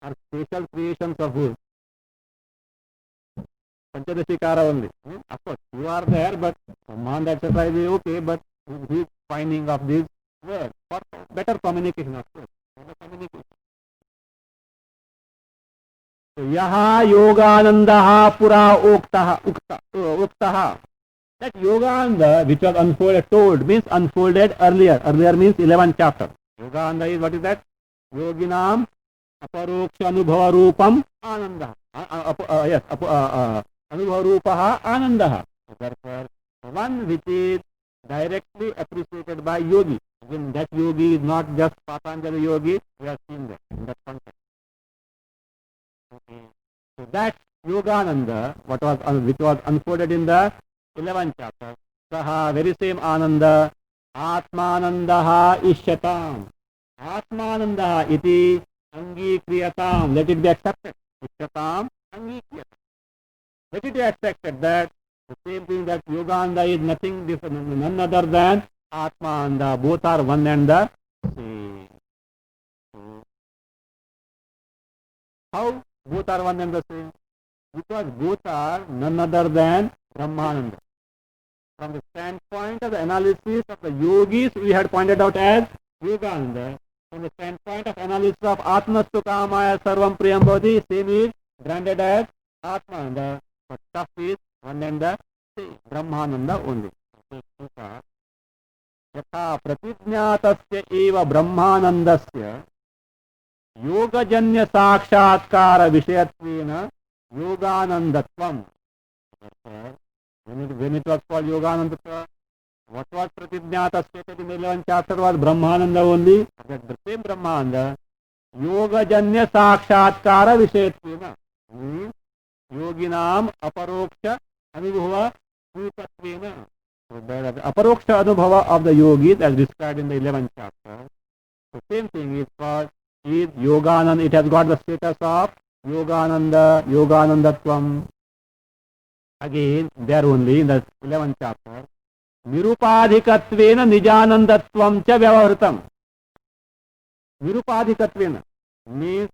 are special creations of who? Panchadashikara only. Of course, you are there, but Brahman exercise is okay, but his finding of these words for better communication, of course. Better communication. So, yaha yoganandaha pura uktaha. That Yogananda, which was unfolded, told, means unfolded earlier. Earlier means 11th chapter. Yogananda is, what is that? Yoginam aparoksha anubhava rupam ananda. Yes, anubhava rupaha anandaha. Therefore, one which is directly appreciated by yogi. Again, that yogi is not just Patanjali yogi, we have seen that in that context. Okay. So that Yogananda, which was unfolded in the 11th chapter, saha, very same Ananda, Atmanandaha ishyatam. Atmanandaha iti angikriyatam. Let it be accepted. Ishyatam angikriyatam. Let it be accepted that the same thing, that Yogananda is nothing different, none other than Atmananda. Both are one and the same. How both are one and the same? Because both are none other than Brahmananda. From the standpoint of the analysis of the yogis, we had pointed out as Yogananda. From the standpoint of analysis of Atmastu Kamaya Sarvam Priyam Bhavati, same is branded as Atmananda. But stuff is one and the same, Brahmananda only. Yatha pratijñātasya eva Brahmanandasya yogajanya sakshatkara vishayattvena yoganandatvam. When it was called Yogananda, what was Pratijñāta stated in the 11th chapter was Brahmananda only. That the same Brahmananda, Yogajanya Sakshatkara Vishayattvena, Yoginam Aparoksha Anubhava Srutatvena. So the Aparoksha Anubhava of the yogis as described in the 11th chapter. The same thing is called Yogananda. It has got the status of Yogananda, Yoganandatvam. Again, there only in the 11th chapter, Nirupadhikatvena Nijanandatvam cha vyavahritam. Nirupadhikatvena means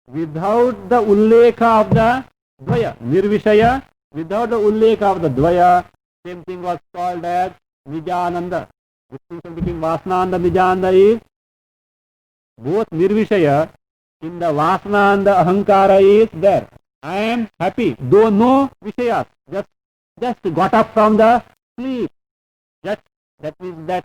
without the ullekha of the dvaya, nirvishaya, without the ullekha of the dvaya, same thing was called as Nijananda. Distinction between Vasana and the Nijananda is both nirvishaya. In the Vasana and the Ahankara is there. I am happy, though no Vishayas, just got up from the sleep. That means that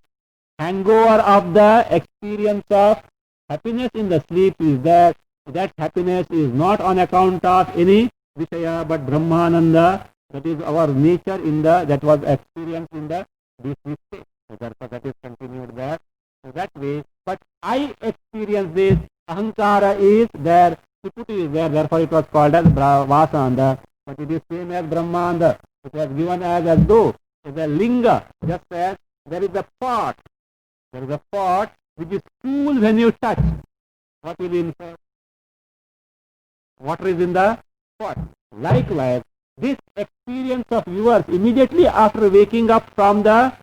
hangover of the experience of happiness in the sleep is there. That happiness is not on account of any Vishaya, but Brahmananda. That is our nature in that was experienced in the this state. So therefore that is continued there. So that way, but I experience this, Ahankara is there, Sukuti is there, therefore it was called as Vasana, but it is same as Brahmananda. It was given as though it is a linga, just as there is a pot. There is a pot which is cool when you touch. What will infer? Water is in the pot. Likewise, this experience of yours immediately after waking up from the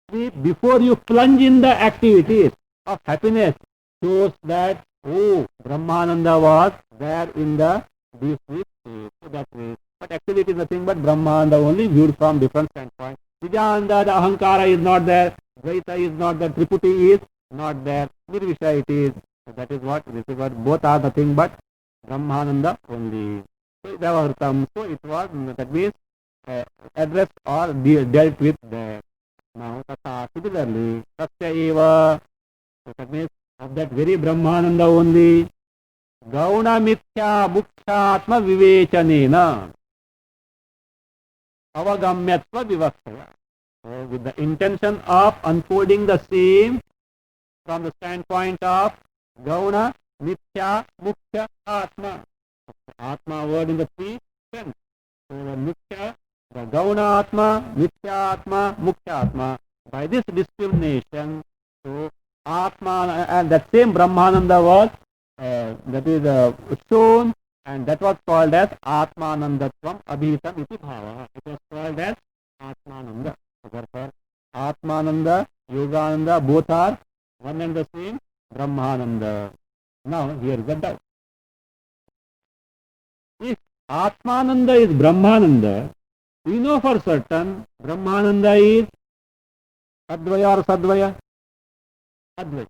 sleep, before you plunge in the activities of happiness, shows that, oh, Brahmananda was there in the deep sleep state. So that way. But actually it is nothing but Brahmananda only viewed from different standpoints. Vidyanda, the Ahankara is not there, Dvaita is not there, Triputi is not there, Nirvisha it is. So that is what, this is what, both are nothing but Brahmananda only. So Vyavahartam, so it was, that means addressed or dealt with there. Now, tata, similarly, Tasya eva, so that means of that very Brahmananda only, Gauna mithya mukhyatma vivechanena avagamyatva vivaksaya. So with the intention of unfolding the same from the standpoint of Gauna, Mithya, Mukhya, Atma. Atma word in the three sense. So the Mukhya, the Gauna Atma, Mithya Atma, Mukhya Atma. By this discrimination, so Atma and that same Brahmananda was that is shown, and that was called as Atmanandatvam Abhitam iti bhava. It was called as Atmananda. Therefore, Atmananda, Yogananda, both are one and the same Brahmananda. Now, here is the doubt. If Atmananda is Brahmananda, we know for certain Brahmananda is Advaya or Sadvaya? Advaya.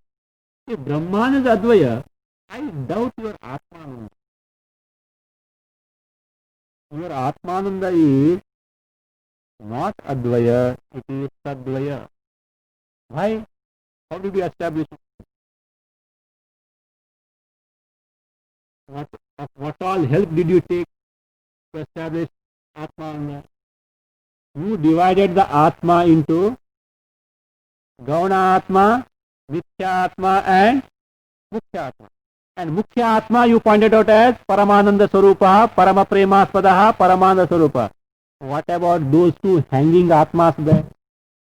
If Brahman is Advaya, I doubt your Atmananda. Your Atmananda is not Advaya, it is Sadvaya. Why? How did you establish it? What all help did you take to establish Atmananda? You divided the Atma into Gauna Atma, Mithya Atma and Mukhya Atma. And Mukhya Atma you pointed out as Paramananda Swarupa, Parama Premaspadaha, Paramananda Swarupa. What about those two hanging Atmas there?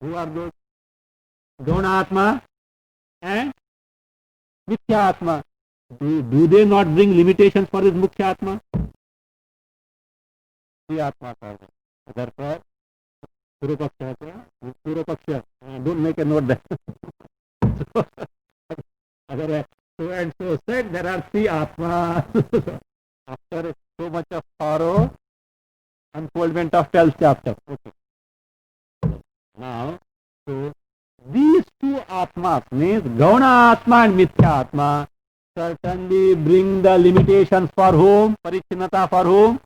Who are those? Gauna Atma and Mithya Atma. Do they not bring limitations for this Mukhya Atma? Three Atmas are there. Therefore, Purupaksha, don't make a note there. So and so said there are three Atmas. After so much of sorrow, unfoldment of 12th chapter. Okay. Now, so these two Atmas, means Gauna Atma and Mithya Atma, certainly bring the limitations for whom? Parichinata for whom?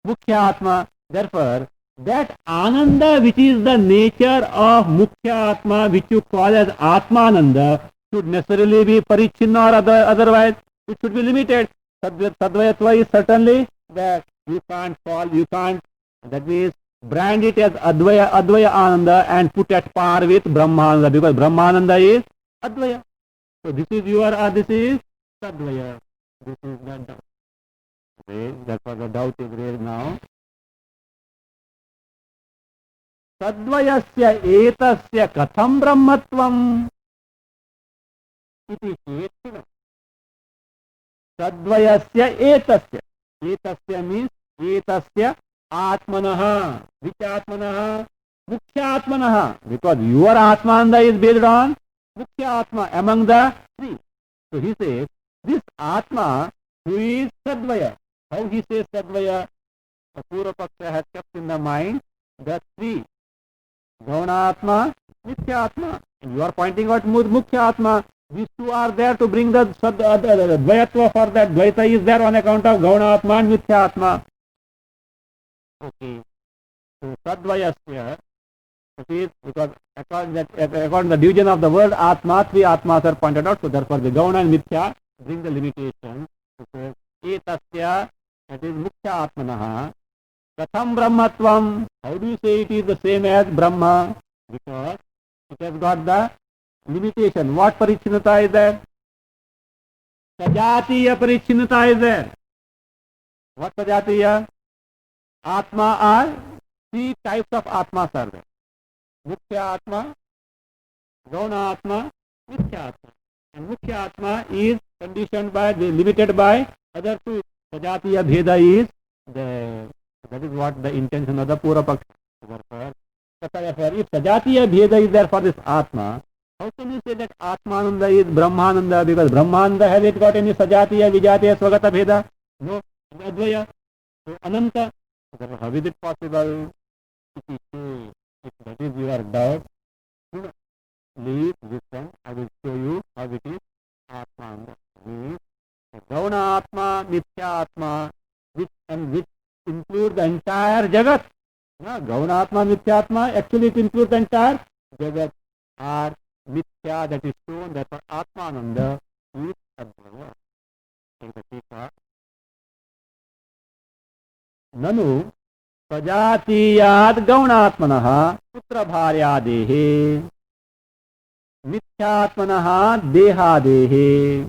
Mukhya Atma. Therefore, that Ananda which is the nature of Mukhya Atma, which you call as Atmananda, should necessarily be Parichinna or otherwise it should be limited. Sadvayatva is certainly that you can't fall, you can't, that means brand it as Advaya Ananda and put at par with Brahmananda, because Brahmananda is Advaya. So this is your, this is Sadvaya. This is the doubt. Okay, therefore the doubt is raised now. Sadvayasya etasya katham brahmatvam iti cheti. Sadvayasya etasya. Etasya means etasya atmanaha. Which atmanaha? Mukhya atmanaha. Because your Atmananda is based on Mukhya Atma among the three. So he says, this Atma who is Sadvaya. How he says Sadvaya? The Purvapaksha has kept in the mind the three. Gauna Atma, Mithya Atma. You are pointing out Mukhya Atma. These two are there to bring the Dvayatva, for that Dvaita is there on account of Gauna Atma and Mithya Atma. Okay. So Sadvayasya, it is because according to the division of the word Atma, three Atmas are pointed out. So therefore the Gauna and Mithya bring the limitation. So etasya, that is Mukhya Atmanaha. Katham Brahmatvam. How do you say it is the same as Brahma? Because it has got the limitation. What Parichinata is there? Sajatiya Parichinata is there. What Sajatiya? Atma are three types of Atmas are there. Mukhya Atma, Gauna Atma, Mithya Atma. And Mukhya Atma is conditioned by, limited by other two. Sajatiya Bheda is the, that is what the intention of the Pura Paksha. Therefore, if Sajatiya Bheda is there for this Atma, how can you say that Atmananda is Brahmananda? Because Brahmananda, has it got any Sajatiya, Vijatiya, Swagata Bheda? No, Advaya. So Ananta. How is it possible? If that is your doubt, please listen. I will show you how it is. Atmananda means Gauna Atma, Mithya Atma, which includes the entire Jagat. Gauna Atma, Mithya Atma, actually it includes the entire Jagat. Or Mithya, that is shown, therefore Atmananda is Advaya. Nanu Sajatiyad Gaunatmanah Putra Bharyadehe Mithyaatmanah Dehadehe.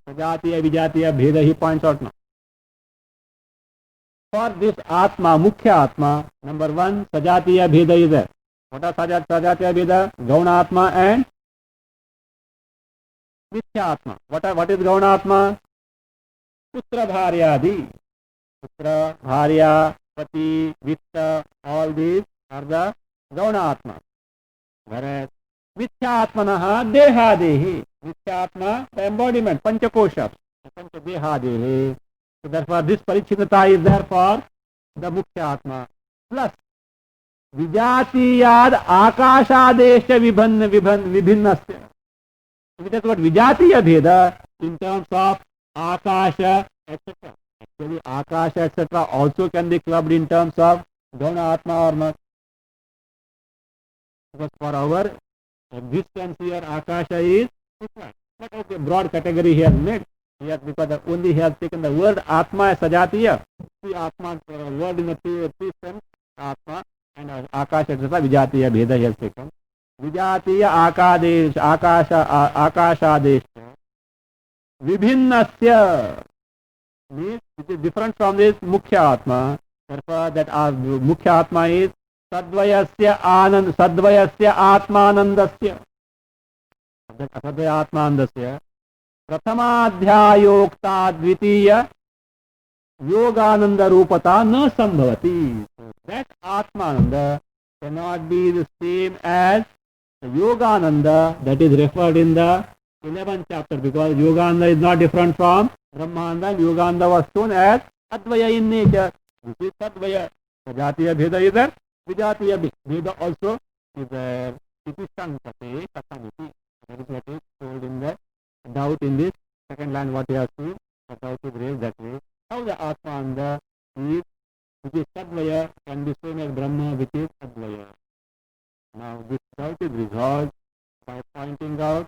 Sajatiya Vijatiya Bheda he points out now. For this Atma, Mukhya Atma, number one, Sajatiya Bheda is there. What are Sajatiya Bheda? Gauna Atma and Mithya Atma. What is Gauna Atma? Putra Bharyadi. Putra, Bharya, Pati, Vitta, all these are the Gauna Atma. Whereas Mithyaatmanah Dehadehi. Mithyaatma, the embodiment, Panchakosha. Panchadehadehi. So therefore this Parichinata is there for the Mukhyatma. Plus Vijatiyad Akashadesha Vibhinnasya. So that is what Vijatiya Bheda in terms of Akasha, etc. Actually Akasha, etc. also can be clubbed in terms of Gauna Atma or not. Because for our existence here, Akasha is different. But okay, broad category he has made. Here, because only he has taken the word Atma as Sajatiya. See Atma, word in the three sense, Atma and Akasha, etc. Vijatiya Bheda he has taken. Vijatiya Akadesh, Akashadesh. Vibhinnasya means it is different from this Mukhya Atma. Therefore, that Mukhya Atma is Sadvayasya Atmanandasya. Sadvaya Atmanandasya. Prathamadhyayokta Dvitiya Yogananda Rupata na Sambhavati. That Atmananda cannot be the same as the Yogananda that is referred in the 11th chapter, because Yogananda is not different from Brahmananda. Yogananda was shown as Advaya in nature. This is Sadvaya. Sajatiya Bheda is there. Vijatiya Bheda also is there. Iti Sankate Kasamiti. That is what is told in the doubt in this second line, what you have seen. The doubt is raised that way. How the Atmananda is, which is Sadvaya, can be same as Brahma, which is Advaya. Now this doubt is resolved by pointing out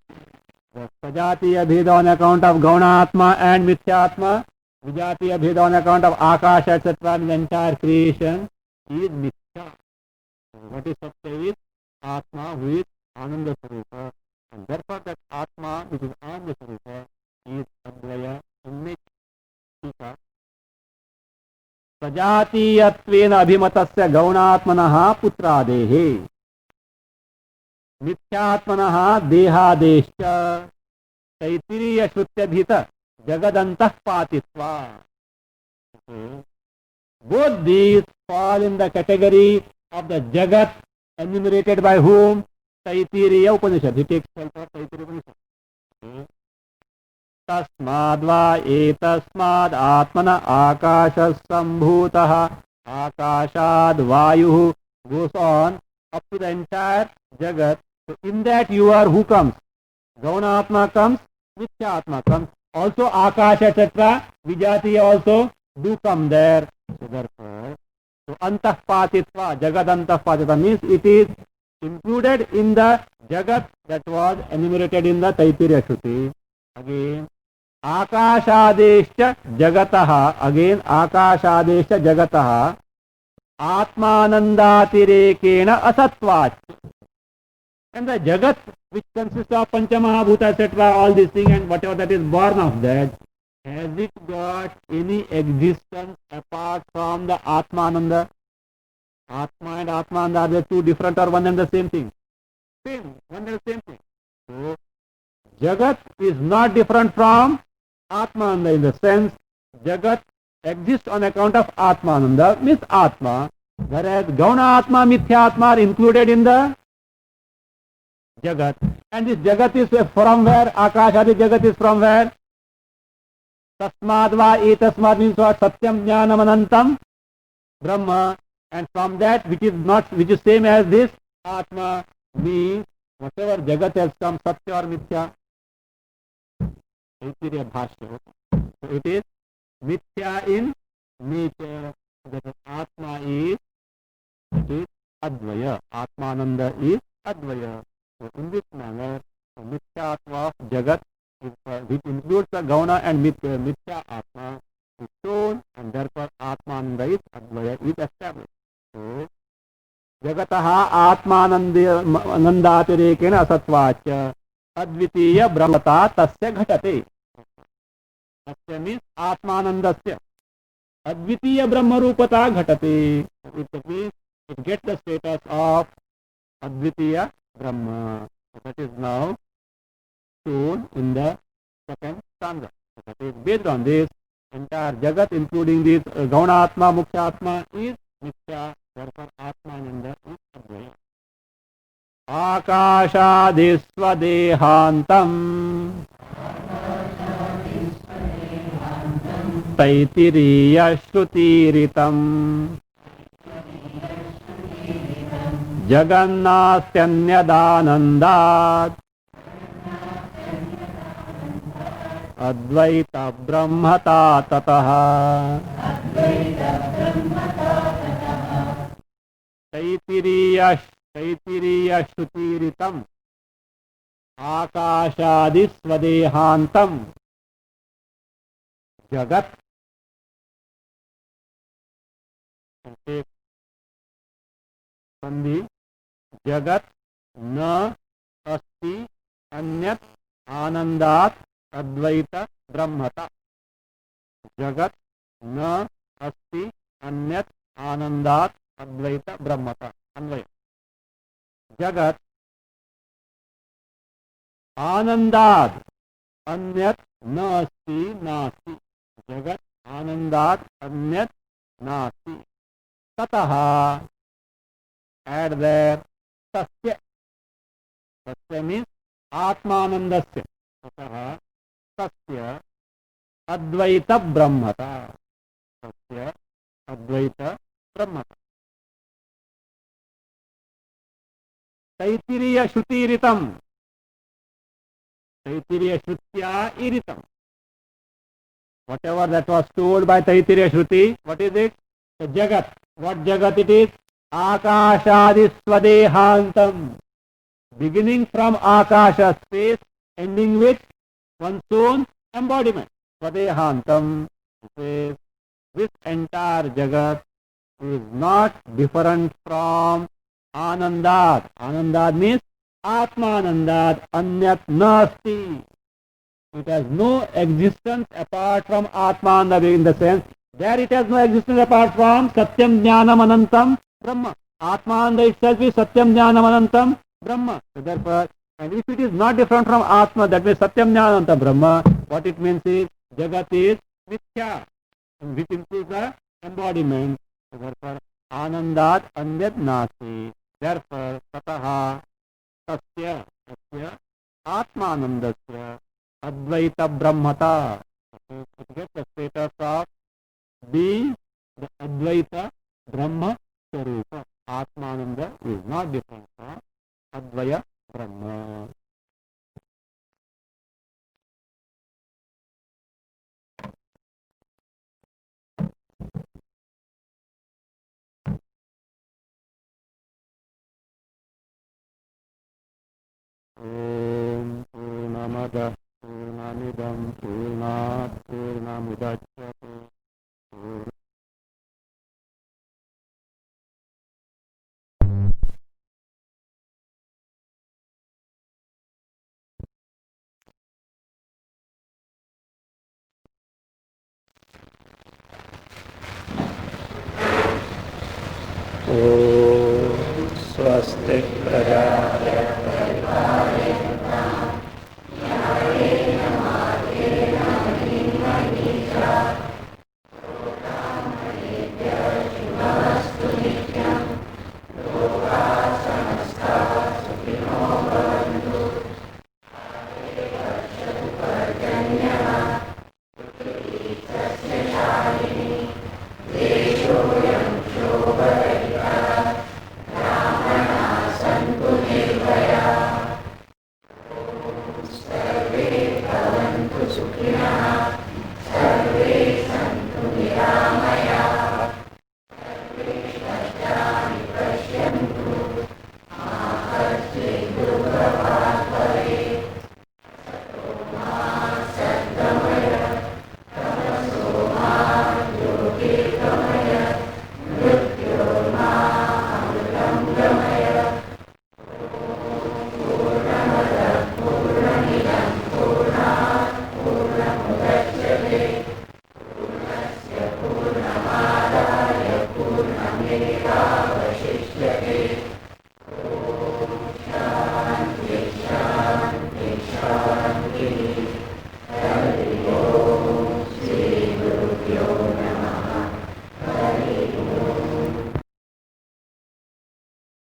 the Sajatiya Bheda on account of Gauna Atma and Mithya Atma, Vijatiya Bheda on account of Akasha, etc. in the entire creation is Mithya. What is Satya is Atma, who is Ananda Sarupa, and therefore that Atma, which is Ananda Sarupa, is Advaya in nature. Sajatiyattvena abhimatasya Gaunatmanah Putradehe Mithyaatmanah Dehadescha Taitiriya Shrutyabhita Jagadantah Patitva. Both these fall in the category of the Jagat enumerated by whom? Taitiriya Upanishad. He takes shelter of Taitiriya Upanishad. Tasmadva etasmad atmana akashas sambhutah akashad vayuh goes on up to the entire Jagat. So in that you are who comes? Gauna Atma comes, Mithya Atma comes. Also Akash, etc. Vijatiya also do come there. So therefore, so Antah Patitva, Jagat Antah Patitva means it is included in the Jagat that was enumerated in the Taitiriya Shruti. Again, Akashadescha Jagataha, again Akashadescha Jagataha, Atmanandatirekena Asatvat. And the Jagat, which consists of Panchamahabhuta, etc., all these things and whatever that is born of that, has it got any existence apart from the Atmananda? Atma and Atmananda, are they two different or one and the same thing? Same, one and the same thing. So, Jagat is not different from Atmananda in the sense Jagat exists on account of Atmananda, means Atma, whereas Gauna Atma, Mithya Atma are included in the Jagat. And this Jagat is from where? Akashadi Jagat is from where? Tasmad va etasmad means what? Satyam Jnanam Anantam Brahma. And from that which is same as this Atma means whatever Jagat has come, Satya or Mithya. So it is Mithya in nature. That Atma is Advaya. Atmananda is Advaya. So in this manner, Mithya Atma of Jagat, which includes the Gauna and Mithya Atma, is shown, and therefore Atmananda is Advaya is established. So Jagataha Atmanandaatirekena Asatvacha Advitiya Brahmata Tasya Ghatate. Tasya means Atmanandasya. Advitiya Brahma Rupata Ghatate. It means it gets the status of Advitiya Brahma. So that is now shown in the second stanza. So that is based on this, entire Jagat including this Gauna Atma, Mukhya Atma is Mithya, therefore Atmananda is Advaya. Akashadisvadehantam Taitiriya Shrutiritam Jagannastyanyadaanandat Advaita Brahmata Tataha Taitiriya Shrutiritam Akashadisvadehantam Jagat. Sandhi Jagat na asti anyat anandat advaita brahmata. Jagat na asti anyat anandat advaita brahmata. Anvaya. Jagat anandat anyat na asti nasti. Jagat anandat anyat nasti. Tataha, add there tasya. Tasya means Atmanandasya. Tataha tasya Advaita Brahmata. Tasya Advaita Brahmata. Taitiriya Shrutiritam. Taitiriya Shrutya Iritam. Whatever that was told by Taitiriya Shruti, what is it? The Jagat. What Jagat it is? Akashadisvadehantam. Beginning from Akasha, space, ending with one's own embodiment. Svadehantam. This entire Jagat is not different from Anandat. Anandat means Atmanandat Anyat Nasti. It has no existence apart from Atmananda in the sense there it has no existence apart from Satyam Jnanam Anantam Brahma. Atmananda itself is Satyam Jnanam Anantam Brahma. So therefore, and if it is not different from Atma, that means Satyam Jnanam Anantam Brahma, what it means is Jagat is Mithya, which includes the embodiment. So therefore, Anandat Anyat Nasti. Therefore, Tataha Tasya Atmanandasya Advaita Brahmata. It gets the status of being the Advaita Brahma Sarupa. Atmananda is not different from Advaya Brahma. Om Purnamada Purnamidam Purnat Purnamudachyate. Oh.